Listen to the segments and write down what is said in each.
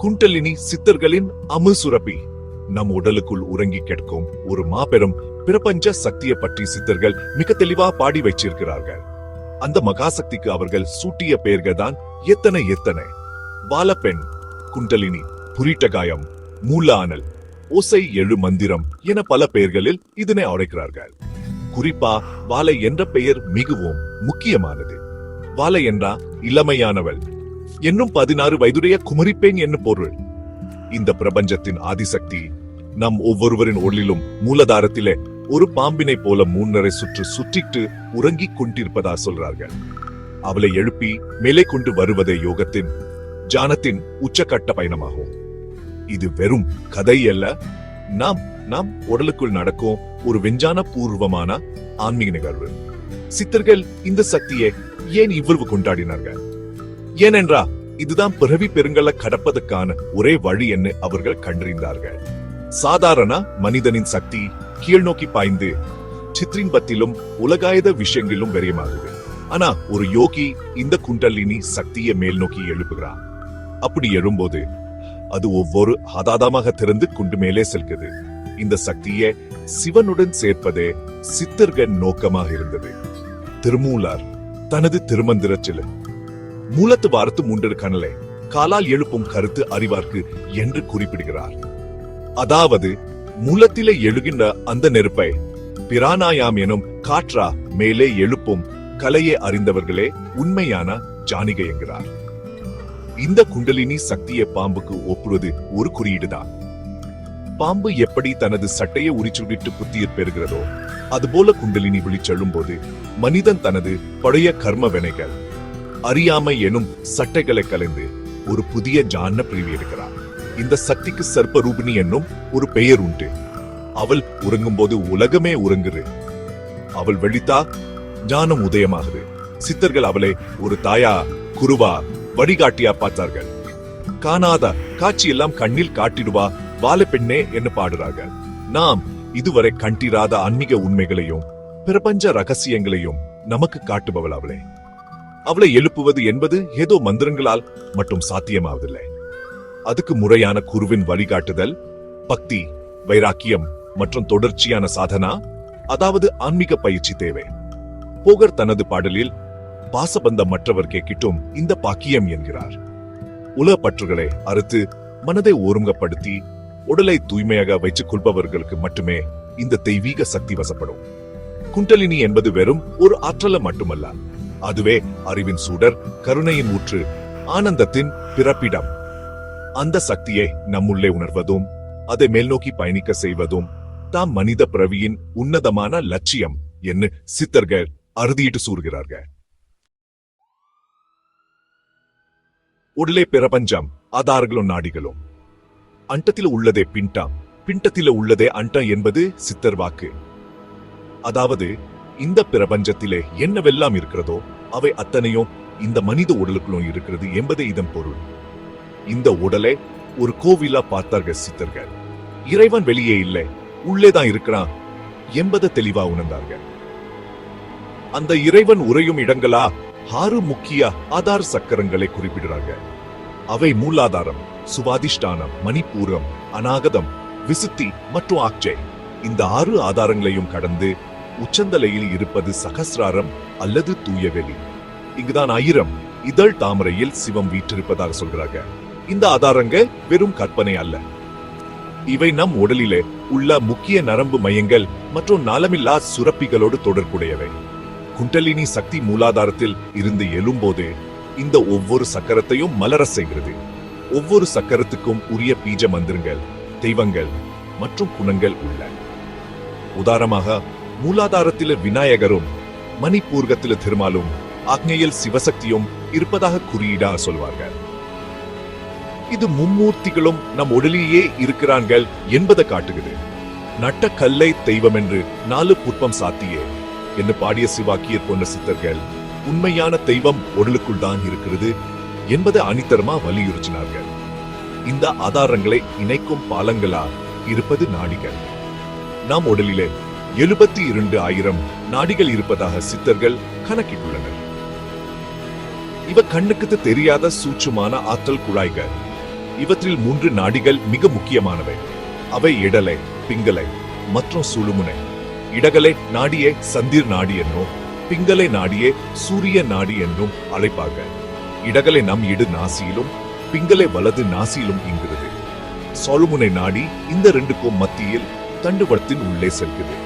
குண்டலினி சித்தர்களின் அமுசுரபி. நம் உடலுக்குள் உறங்கி கிடக்கும் ஒரு மாபெரும் பிரபஞ்ச சக்தியை பற்றி சித்தர்கள் மிக தெளிவா பாடி வச்சிருக்கிறார்கள். அந்த மகாசக்திக்கு அவர்கள் சூட்டிய பெயர்கள் தான் எத்தனை எத்தனை. வாலப்பெண், குண்டலினி, புரிட்டகாயம், மூல அனல், ஓசை எழு மந்திரம் என பல பெயர்களில் இதனை அழைக்கிறார்கள். குறிப்பா வாலை என்ற பெயர் மிகவும் முக்கியமானது. வாலை என்றா இளமையானவள் என்னும் 16 வயதுடைய குமரிப்பெண் என்னும் பொருள். இந்த பிரபஞ்சத்தின் ஆதிசக்தி நம் ஒவ்வொருவரின் உடலிலும் மூலதாரத்திலே ஒரு பாம்பினை போல 3.5 சுற்று சுற்றிட்டு உறங்கிக் கொண்டிருப்பதா சொல்றார்கள். அவளை எழுப்பி மேலே கொண்டு வருவதே யோகத்தின் ஜானத்தின் உச்சக்கட்ட பயணமாகும். இது வெறும் கதை அல்ல, நாம் உடலுக்குள் நடக்கும் ஒரு விஞ்ஞான பூர்வமான ஆன்மீக நிகழ்வு. சித்தர்கள் இந்த சக்தியை ஏன் இவ்வளவு கொண்டாடினார்கள்? ஏனென்றா இதுதான் பிறவி பெருங்கல கடப்பதற்கான ஒரே வழி என்று அவர்கள் கண்டறிந்தார்கள். சாதாரண மனிதனின் சக்தி கீழ்நோக்கி பாய்ந்து சிற்றின்பத்திலும் உலகாயுத விஷயங்களிலும் வெறியமாகுது. ஆனா ஒரு யோகி இந்த குண்டலினி சக்தியை மேல் நோக்கி எழுப்புகிறார். அப்படி எழும்போது அது ஒவ்வொரு ஆதாதமாக திறந்து கொண்டு மேலே செல்கிறது. இந்த சக்தியை சிவனுடன் சேர்ப்பதே சித்தர்கள் நோக்கமாக இருந்தது. திருமூலர் தனது திருமந்திரத்தில் மூலத்து வாரத்து 3 கனலை காலால் எழுப்பும் கருத்து அறிவார்க்கு என்று குறிப்பிடுகிறார். அதாவது மூலத்திலே எழுகின்ற அந்த நெருப்பை பிராணாயாம் எனும் காற்றா மேலே எழுப்பும் கலையை அறிந்தவர்களே உண்மையான ஜானிகை என்கிறார். இந்த குண்டலினி சக்தியை பாம்புக்கு ஒப்புவது ஒரு குறியீடுதான். பாம்பு எப்படி தனது சட்டையை உரிச்சுவிட்டு புத்தியர் பெறுகிறதோ அதுபோல குண்டலினி விழிச்செல்லும் போது மனிதன் தனது பழைய கர்ம வினைகள் அறியாமை எனும் சட்டைகளை கலைந்து ஒரு புதிய ஜான பிரிவு இருக்கிறார். இந்த சக்திக்கு சர்ப்பரூபிணி என்னும் ஒரு பெயர் உண்டு. அவள் உறங்கும் போது உலகமே உறங்குது. அவள் வெளித்தா ஞானம் உதயமாகுது. சித்தர்கள் அவளை ஒரு தாயா குருவா வழிகாட்டியா பார்த்தார்கள். காணாத காட்சி எல்லாம் கண்ணில் காட்டிடுவா வாழ பெண்ணே என்று பாடுறார்கள். நாம் இதுவரை கண்டிராத ஆன்மீக உண்மைகளையும் பிரபஞ்ச ரகசியங்களையும் நமக்கு காட்டுபவள் அவளே. அவளை எழுப்புவது என்பது ஏதோ மந்திரங்களால் மட்டும் சாத்தியமாவதில்லை. அதுக்கு முறையான குருவின் வழிகாட்டுதல், பக்தி, வைராக்கியம் மற்றும் தொடர்ச்சியான சாதனா, அதாவது ஆன்மீக பயிற்சி தேவை. போகர் தனது பாடலில் பாசபந்தம் மற்றவர் கேட்கிட்டும் இந்த பாக்கியம் என்கிறார். உலக பற்றுகளை அறுத்து மனதை ஒருமுகப்படுத்தி உடலை தூய்மையாக வைத்துக் கொள்பவர்களுக்கு மட்டுமே இந்த தெய்வீக சக்தி வசப்படும். குண்டலினி என்பது வெறும் ஒரு ஆற்றல மட்டுமல்ல, அதுவே அறிவின் சூடர், கருணையின் ஊற்று, ஆனந்தத்தின் பிறப்பிடம். அந்த சக்தியை நம்முள்ளே உணர்வதும் அதை மேல்நோக்கி பயணிக்க செய்வதும் தாம் மனித பிறவியின் உன்னதமான லட்சியம் என்று சித்தர்கள் அறுதியிட்டு சூறுகிறார்கள். உடலே பிரபஞ்சம், ஆதாரங்களும் நாடிகளும். அண்டத்தில் உள்ளதே பிண்டம், பிண்டத்தில் உள்ளதே அண்டம் என்பது சித்தர் வாக்கு. அதாவது இந்த பிரபஞ்சத்திலே என்னவெல்லாம் இருக்கிறதோ அவை அத்தனையும் இந்த மனித உடலுக்குள்ளும் இருக்கிறது என்பதே இதன் பொருள். இந்த உடலை ஒரு கோவிலா பார்த்தார்கள் சித்தர்கள். இறைவன் வெளியே இல்லை, உள்ளேதான் இருக்கிறான் என்பதை தெளிவா உணர்ந்தார்கள். அந்த இறைவன் உறையும் இடங்களா 6 முக்கிய ஆதார சக்கரங்களை குறிப்பிடுறார்கள். அவை மூலாதாரம், சுவாதிஷ்டானம், மணிப்பூரம், அநாகதம், விசுத்தி மற்றும் ஆக்ஜை. இந்த 6 ஆதாரங்களையும் கடந்து உச்சந்தலையில் இருப்பது சகசிராரம் அல்லது தூயவெளி. இங்குதான் 1000 இதழ் தாமரையில் சிவம் வீற்றிருப்பதாக சொல்கிறார்கள். இந்த ஆதாரங்க வெறும் கற்பனை அல்ல. இவை நம் உடலிலே உள்ள முக்கிய நரம்பு மையங்கள் மற்றும் நாளமில்லா சுரப்பிகளோடு தொடர்புடையவை. குண்டலினி சக்தி மூலாதாரத்தில் இருந்து எழும்போது இந்த ஒவ்வொரு சக்கரத்தையும் மலர செய்கிறது. ஒவ்வொரு சக்கரத்துக்கும் உரிய பீஜ மந்திரங்கள், தெய்வங்கள் மற்றும் குணங்கள் உள்ள. உதாரணமாக மூலாதாரத்தில விநாயகரும் மணிப்பூர்கத்தில திருமாலும் ஆக்ஞையில் சிவசக்தியும் இருப்பதாக குறியீடா சொல்வார்கள். இது மும்மூர்த்திகளும் நம் உடலிலேயே இருக்கிறார்கள் என்பதை காட்டுகிறது. நட்ட கல்லை தெய்வம் என்று 4 புட்பம் சாத்தியே என்று பாடிய சிவாக்கியர் போன்ற சித்தர்கள் உண்மையான தெய்வம் உடலுக்குள் தான் இருக்கிறது என்பதை அணித்தரமா வலியுறுத்தினார்கள். இந்த ஆதாரங்களை இணைக்கும் பாலங்களா இருப்பது நாடிகள். நாம் உடலிலே 72,000 நாடிகள் இருப்பதாக சித்தர்கள் கணக்கிட்டுள்ளனர். இவ கண்ணுக்கு தெரியாத சூட்சுமான ஆற்றல் குழாய்கள். இவற்றில் 3 நாடிகள் மிக முக்கியமானவை. அவை இடலை, பிங்கலை மற்றும் சுழுமுனை. இடகலை நாடியை சந்திர் நாடி என்னும், பிங்கலை நாடியை சூரிய நாடி என்றும் அழைப்பார்கள். இடகலை நம் இடு நாசியிலும் பிங்கலை வலது நாசியிலும் இங்குகிறது. சொழுமுனை நாடி இந்த 2க்கும் மத்தியில் தண்டுவடத்தின் உள்ளே செல்கிறது.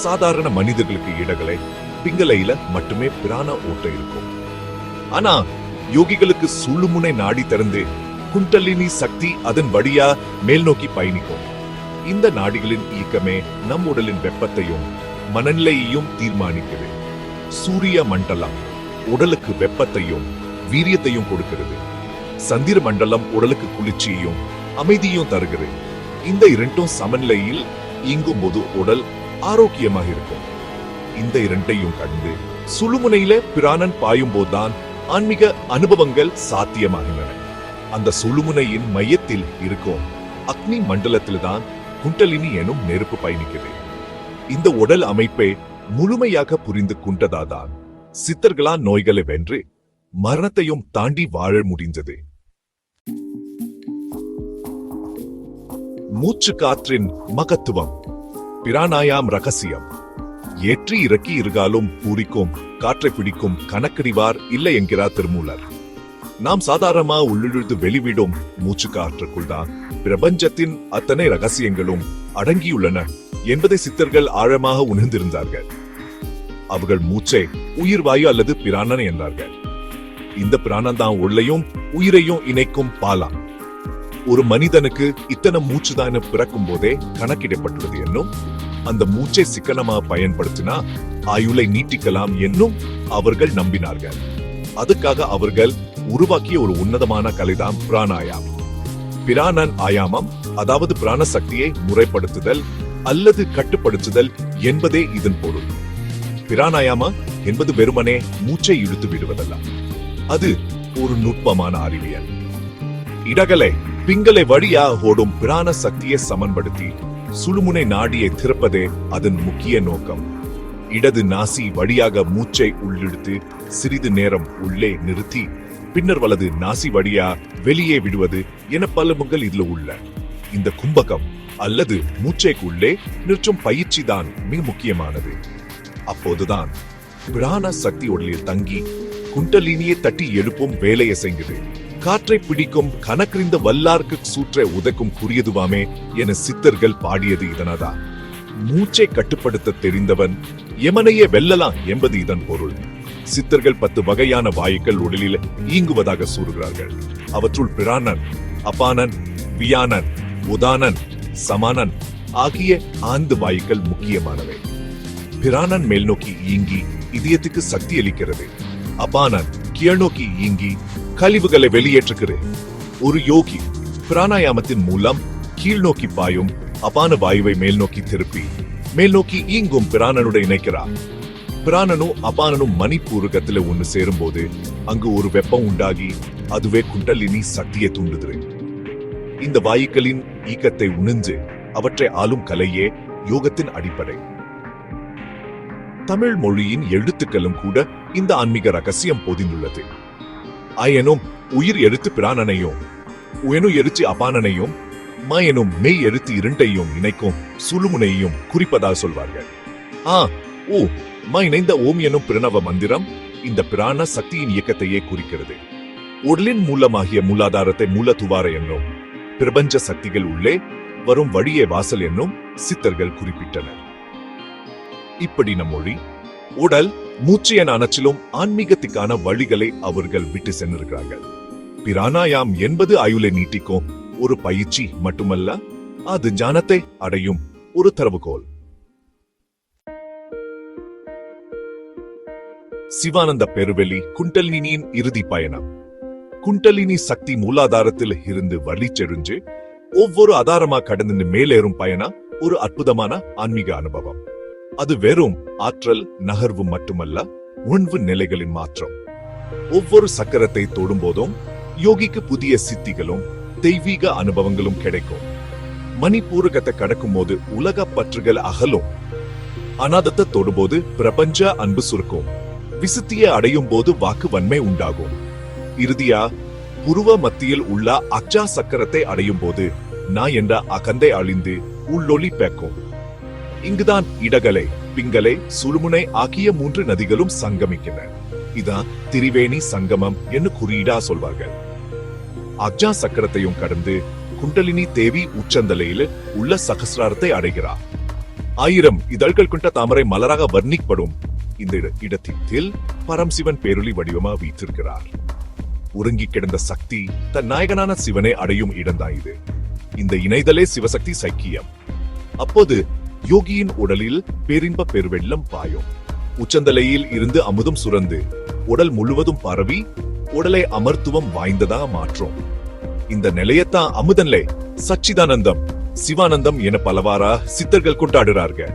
சாதாரண மனிதர்களுக்கு இடகலை பிங்கலையில மட்டுமே பிராண ஓட்டம் இருக்கும். ஆனா யோகிகளுக்கு சுழுமுனை நாடி திறந்து குண்டலினி சக்தி அதன் வழியா மேல் நோக்கி பயணிக்கும். இந்த நாடிகளின் இயக்கமே நம் உடலின் வெப்பத்தையும் மனநிலையையும் தீர்மானிக்கிறது. சூரிய மண்டலம் உடலுக்கு வெப்பத்தையும் வீரியத்தையும் கொடுக்கிறது. சந்திர மண்டலம் உடலுக்கு குளிர்ச்சியையும் அமைதியும் தருகிறது. இந்த 2ம் சமநிலையில் இயங்கும் போது உடல் ஆரோக்கியமாக இருக்கும். இந்த 2ஐயும் கடந்து சுழுமுனையில பிராணன் பாயும் போதுதான் ஆன்மீக அனுபவங்கள் சாத்தியமாகின்றன. அந்த சுழுமுனையின் மையத்தில் இருக்கும் அக்னி மண்டலத்தில்தான் குண்டலினி எனும் நெருப்பு பயணிக்கிறது. இந்த உடல் அமைப்பை முழுமையாக புரிந்து கொண்டதாதான் சித்தர்களால் நோய்களை வென்று மரணத்தையும் தாண்டி வாழ முடிந்தது. மூச்சு காற்றின் மகத்துவம். பிராணாயாம் ரகசியம். ஏற்றி இறக்கி இருகாலும் பூரிக்கும் காற்றை பிடிக்கும் கணக்கறிவார் இல்லை என்கிறார் திருமூலர். நாம் சாதாரணமா உள்ளிழுத்து வெளிவிடும் மூச்சு காற்றுக்குள் தான் பிரபஞ்சத்தின் அத்தனை ரகசியங்களும் அடங்கியுள்ளன என்பதை சித்தர்கள் ஆழமாக உணர்ந்திருந்தார்கள். அவர்கள் மூச்சை உயிர் வாயு அல்லது பிராணன் என்றார்கள். இந்த பிராணன் தான் உள்ளையும் உயிரையும் இணைக்கும் பாலம். ஒரு மனிதனுக்கு இத்தனை மூச்சுதான் பிறக்கும் போதே கணக்கிடப்பட்டுள்ளது என்னும், அந்த மூச்சை சிக்கனமா பயன்படுத்தினா ஆயுளை நீட்டிக்கலாம் என்னும் அவர்கள் நம்பினார்கள். அதுக்காக அவர்கள் உருவாக்கிய ஒரு உன்னதமான கலைதான் பிராணாயாம். பிராணன் ஆயாமம், அதாவது பிராண சக்தியை முறைப்படுத்துதல் அல்லது கட்டுப்படுத்துதல் என்பதே இதன் பொருள். பிராணாயாமம் என்பது வெறுமனே மூச்சை இழுத்து விடுவதல்ல, அது ஒரு நுட்பமான அறிவியல். இடகலை பிங்கலை வழியா ஓடும் பிராண சக்தியை சமன்படுத்தி சுழுமுனை நாடியை திறப்பதே அதன் முக்கிய நோக்கம். இடது நாசி வழியாக மூச்சை உள்ளிழுத்து சிறிது நேரம் உள்ளே நிறுத்தி பின்னர் வலது நாசி வழியா வெளியே விடுவது என பலமுங்கள் இதுல உள்ள இந்த கும்பகம் அல்லது மூச்சைக்குள்ளே நிற்கும் பயிற்சி தான் மிக முக்கியமானது. அப்போதுதான் பிராண சக்தி உடலில் தங்கி குண்டலினியை தட்டி எழுப்பும் வேலையை செய்கிறது. காற்றை பிடிக்கும் கணக்கறிந்த வல்லார்க்கு சூற்றை உதைக்கும் குறியதுவாமே என சித்தர்கள் பாடியது இதனதான். மூச்சை கட்டுப்படுத்த தெரிந்தவன் யமனையே வெல்லலாம் என்பது இதன் பொருள். சித்தர்கள் 10 வகையான வாயுக்கள் உடலில் இயங்குவதாக கூறுகிறார்கள். அவற்றுள் பிராணன், அபானன், வியானன், உதானன், சமானன் ஆகிய 5 வாயுக்கள் முக்கியமானவை. பிராணன் மேல் நோக்கி இயங்கி இதயத்துக்கு சக்தி அளிக்கிறது. அபானன் கீழ் நோக்கி இயங்கி கழிவுகளை வெளியேற்றுகிறது. ஒரு யோகி பிராணாயாமத்தின் மூலம் கீழ் நோக்கி பாயும் அபான வாயுவை மேல் நோக்கி திருப்பி மேல் நோக்கி இயங்கும் பிராணனுடன் இணைக்கிறார். பிராணனும் அபானனும் மணிப்பூரகத்துல ஒன்று சேரும் போது அங்கு ஒரு வெப்பம் உண்டாகி அதுவே குண்டலினி சக்தியை தூண்டுது. இந்த வாயுக்களின் ஈக்கத்தை உணர்ந்து அவற்றை ஆளும் கலையே யோகத்தின் அடிப்படை. தமிழ் மொழியின் எழுத்துக்களும் கூட இந்த ஆன்மீக ரகசியம் பொதிந்துள்ளது. ஆயனும் உயிர் எழுத்து பிராணனையும், உயனு எழுத்து அபானனையும், மாயனும் மெய் எழுத்து 2ஐயும் இணைக்கும் சுழுமுனையையும் குறிப்பதாக சொல்வார்கள். இணைந்த ஓம் எனும் பிரணவ மந்திரம் இந்த பிராண சக்தியின் இயக்கத்தையே குறிக்கிறது. உடலின் மூலமாகிய மூலாதாரத்தை மூலதுவார என்னும், பிரபஞ்ச சக்திகள் உள்ளே வரும் வழியே வாசல் என்னும் சித்தர்கள் குறிப்பிட்டனர். இப்படி நம் மொழி, உடல், மூச்சு என அனைத்திலும் ஆன்மீகத்துக்கான வழிகளை அவர்கள் விட்டு சென்றிருக்கிறார்கள். பிராணாயாம் என்பது ஆயுளை நீட்டிக்கும் ஒரு பயிற்சி மட்டுமல்ல, அது ஞானத்தை அடையும் ஒரு திறவுகோல். சிவானந்த பெருவெளி குண்டலினியின் இறுதி பயணம். குண்டலினி சக்தி மூலாதாரத்தில் இருந்து வழிச்செறிஞ்சு ஒவ்வொரு ஆதாரமா கடந்து மேலேறும் பயணம் ஒரு அற்புதமான ஆன்மீக அனுபவம். அது வெறும் ஆற்றல் நகர்வு மட்டுமல்ல, உணர்வு நிலைகளின் மாற்றம். ஒவ்வொரு சக்கரத்தை தொடும் போதும் யோகிக்கு புதிய சித்திகளும் தெய்வீக அனுபவங்களும் கிடைக்கும். மணிப்பூரகத்தை கடக்கும் போது உலக பற்றுகள் அகலும். அநாதத்தை தொடும்போது பிரபஞ்ச அன்பு சுருக்கும். விசுத்தியை அடையும் போது வாக்கு வன்மை உண்டாகும். இறுதியா புருவ மத்தியில் உள்ள அச்சா சக்கரத்தை அடையும் போது நான் என்ற அகந்தை அழிந்து உள்ளொளி பேக்கும். இங்குதான் இடகலை, பிங்கலை, சுழுமுனை ஆகிய 3 நதிகளும் சங்கமிக்கின்றன. இதான் திரிவேணி சங்கமம் என்று குறியீடா சொல்வார்கள். அக்ஞா சக்கரத்தையும் கடந்து குண்டலினி தேவி உச்சந்தலையில் உள்ள சகசிராரத்தை அடைகிறார். 1000 இதழ்கள் கொண்ட தாமரை மலராக வர்ணிக்கப்படும் இந்த இடத்தில் பரம்சிவன் பேரொளி வடிவமா வீற்றிருக்கிறார். உறங்கி கிடந்த சக்தி தன் நாயகனான சிவனை அடையும் இடம்தான் இது. இந்த இணைதலே சிவசக்தி சைக்கியம். அப்போது யோகியின் உடலில் பேரின்ப பெருவெள்ளம் பாயும். உச்சந்தலையில் இருந்து அமுதம் சுரந்து உடல் முழுவதும் பரவி உடலை அமர்த்துவம் வாய்ந்ததா மாற்றும். இந்த நிலையத்தான் அமுதன்லே சச்சிதானந்தம், சிவானந்தம் என பலவாரா சித்தர்கள் கொண்டாடுறார்கள்.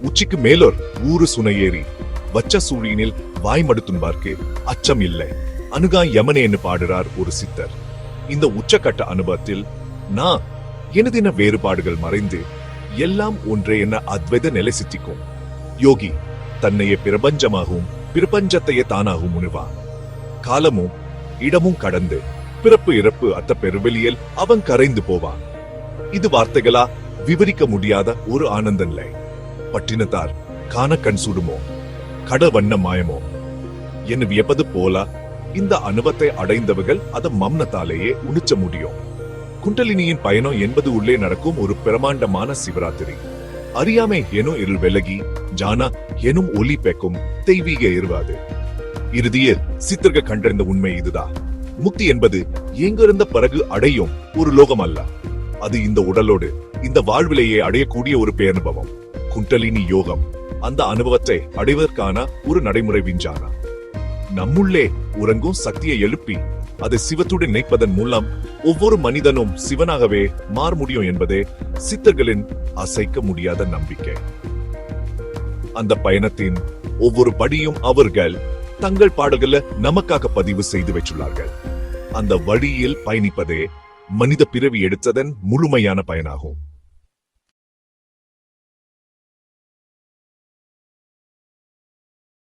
உச்சிக்கு மேலோர் ஊரு சுனையேறி வச்ச சூழினில் வாய்மடுத்துன்பார்க்கு அச்சம் இல்லை அணுகா யமனே என்று பாடுறார் ஒரு சித்தர். இந்த உச்சக்கட்ட அனுபவத்தில் நான் எனதின வேறுபாடுகள் மறைந்து எல்லாம் ஒன்றே என அத்வைத நிலை சித்திக்கும். யோகி தன்னையே பிரபஞ்சமாகவும் பிரபஞ்சத்தையே தானாகவும் உணர்வான். காலமும் இடமும் கடந்து பிறப்பு இறப்பு அத்த பெருவெளியில் அவன் கரைந்து போவான். இது வார்த்தைகளா விவரிக்க முடியாத ஒரு ஆனந்தன்லை. பட்டினத்தார் காண கண் சுடுமோ கட வண்ண மாயமோ என்று வியப்பது போல இந்த அனுபவத்தை அடைந்தவர்கள் அதை மம்னத்தாலேயே உணிச்ச முடியும். குண்டலினியின் பயணம் என்பது உள்ளே நடக்கும் ஒரு பிரமாண்டமான சிவராத்திரி. அறியாமை எனும் இருள் விலகி ஜானா எனும் ஒலி பெக்கும் தெய்வீக இருவாது. இறுதியில் சித்தர்கள் கண்டறிந்த உண்மை இதுதான். முக்தி என்பது எங்கிருந்த பிறகு அடையும் ஒரு லோகம் அல்ல. அது இந்த உடலோடு இந்த வாழ்விலேயே அடையக்கூடிய ஒரு பேரனுபவம். குண்டலினி யோகம் அந்த அனுபவத்தை அடைவதற்கான ஒரு நடைமுறை விஞ்ஞானம். நம்முள்ளே உறங்கும் சக்தியை எழுப்பி அதை சிவத்துடன் இணைப்பதன் மூலம் ஒவ்வொரு மனிதனும் சிவனாகவே மாற முடியும் என்பதே சித்தர்களின் அசைக்க முடியாத நம்பிக்கை. அந்த பயணத்தின் ஒவ்வொரு படியும் அவர்கள் தங்கள் பாடல்களை நமக்காக பதிவு செய்து வச்சுள்ளார்கள். அந்த வழியில் பயணிப்பதே மனித பிறவி எடுத்ததன் முழுமையான பயனாகும்.